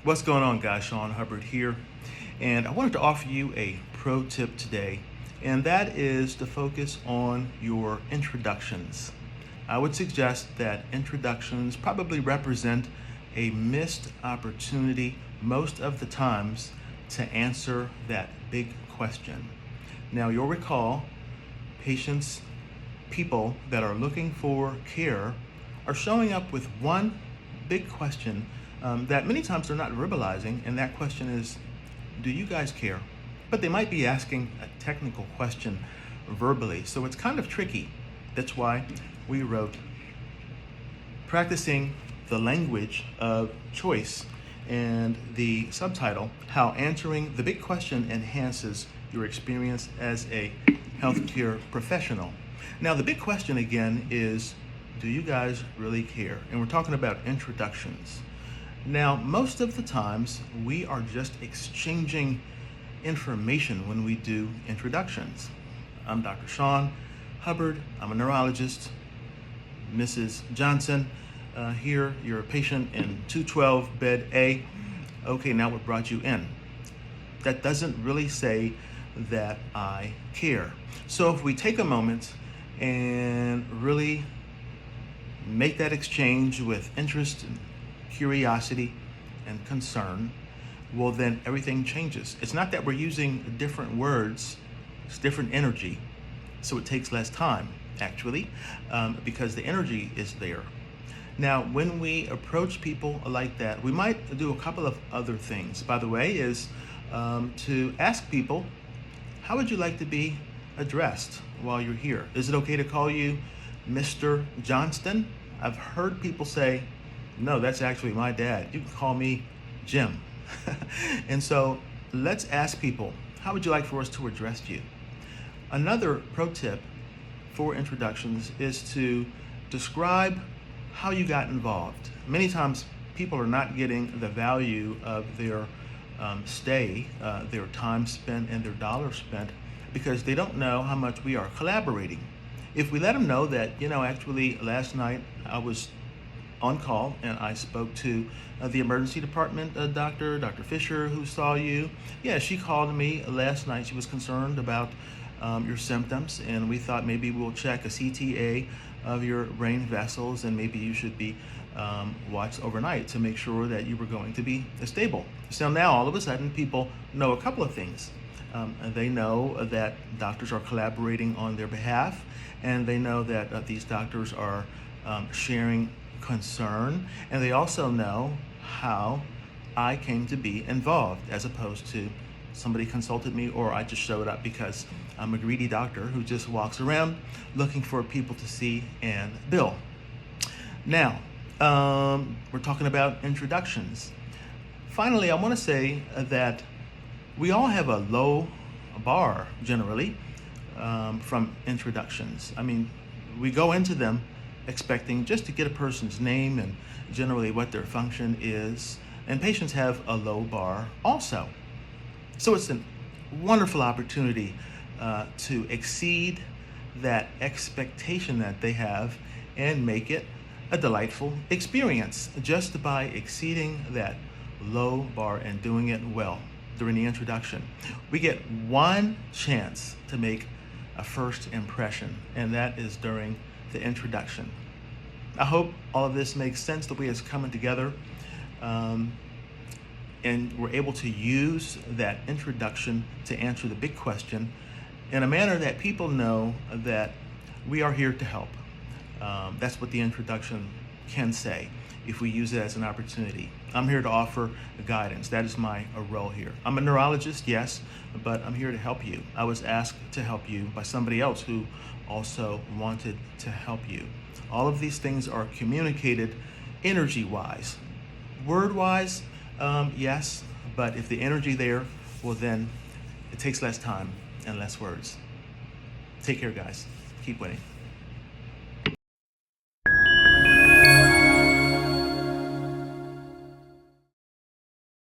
What's going on, guys? Sean Hubbard here, and I wanted to offer you a pro tip today, and that is to focus on your introductions. I would suggest that introductions probably represent a missed opportunity most of the times to answer that big question. Now, you'll recall people that are looking for care are showing up with one big question that many times they're not verbalizing, and that question is, do you guys care? But they might be asking a technical question verbally, so it's kind of tricky. That's why we wrote Practicing the Language of Choice, and the subtitle, How Answering the Big Question Enhances Your Experience as a Healthcare Professional. Now, the big question again is, do you guys really care? And we're talking about introductions. Now, most of the times we are just exchanging information when we do introductions. I'm Dr. Sean Hubbard. I'm a neurologist. Mrs. Johnson, here, you're a patient in 212 bed A. Okay, now what brought you in? That doesn't really say that I care. So if we take a moment and really make that exchange with interest and curiosity and concern, well, then everything changes. It's not that we're using different words, it's different energy, so it takes less time, actually, because the energy is there. Now, when we approach people like that, we might do a couple of other things. By the way, is to ask people, how would you like to be addressed while you're here? Is it okay to call you Mr. Johnston? I've heard people say, no, that's actually my dad. You can call me Jim. And so let's ask people, how would you like for us to address you? Another pro tip for introductions is to describe how you got involved. Many times people are not getting the value of their stay, their time spent and their dollars spent, because they don't know how much we are collaborating. If we let them know that, actually last night I was on call and I spoke to the emergency department Dr. Fisher, who saw you. Yeah, she called me last night. She was concerned about your symptoms, and we thought maybe we'll check a CTA of your brain vessels, and maybe you should be watched overnight to make sure that you were going to be stable. So now all of a sudden people know a couple of things. They know that doctors are collaborating on their behalf, and they know that these doctors are sharing concern, and they also know how I came to be involved, as opposed to somebody consulted me or I just showed up because I'm a greedy doctor who just walks around looking for people to see and bill. Now, we're talking about introductions. Finally, I want to say that we all have a low bar generally from introductions. I mean, we go into them expecting just to get a person's name and generally what their function is, and patients have a low bar also. So it's a wonderful opportunity to exceed that expectation that they have and make it a delightful experience just by exceeding that low bar and doing it well during the introduction. We get one chance to make a first impression, and that is during the introduction. I hope all of this makes sense, the way it's coming together, and we're able to use that introduction to answer the big question in a manner that people know that we are here to help. That's what the introduction can say if we use it as an opportunity. I'm here to offer guidance. That is my role here. I'm a neurologist, yes, but I'm here to help you. I was asked to help you by somebody else who also wanted to help you. All of these things are communicated energy-wise. Word-wise, yes, but if the energy there, well, then it takes less time and less words. Take care, guys. Keep winning.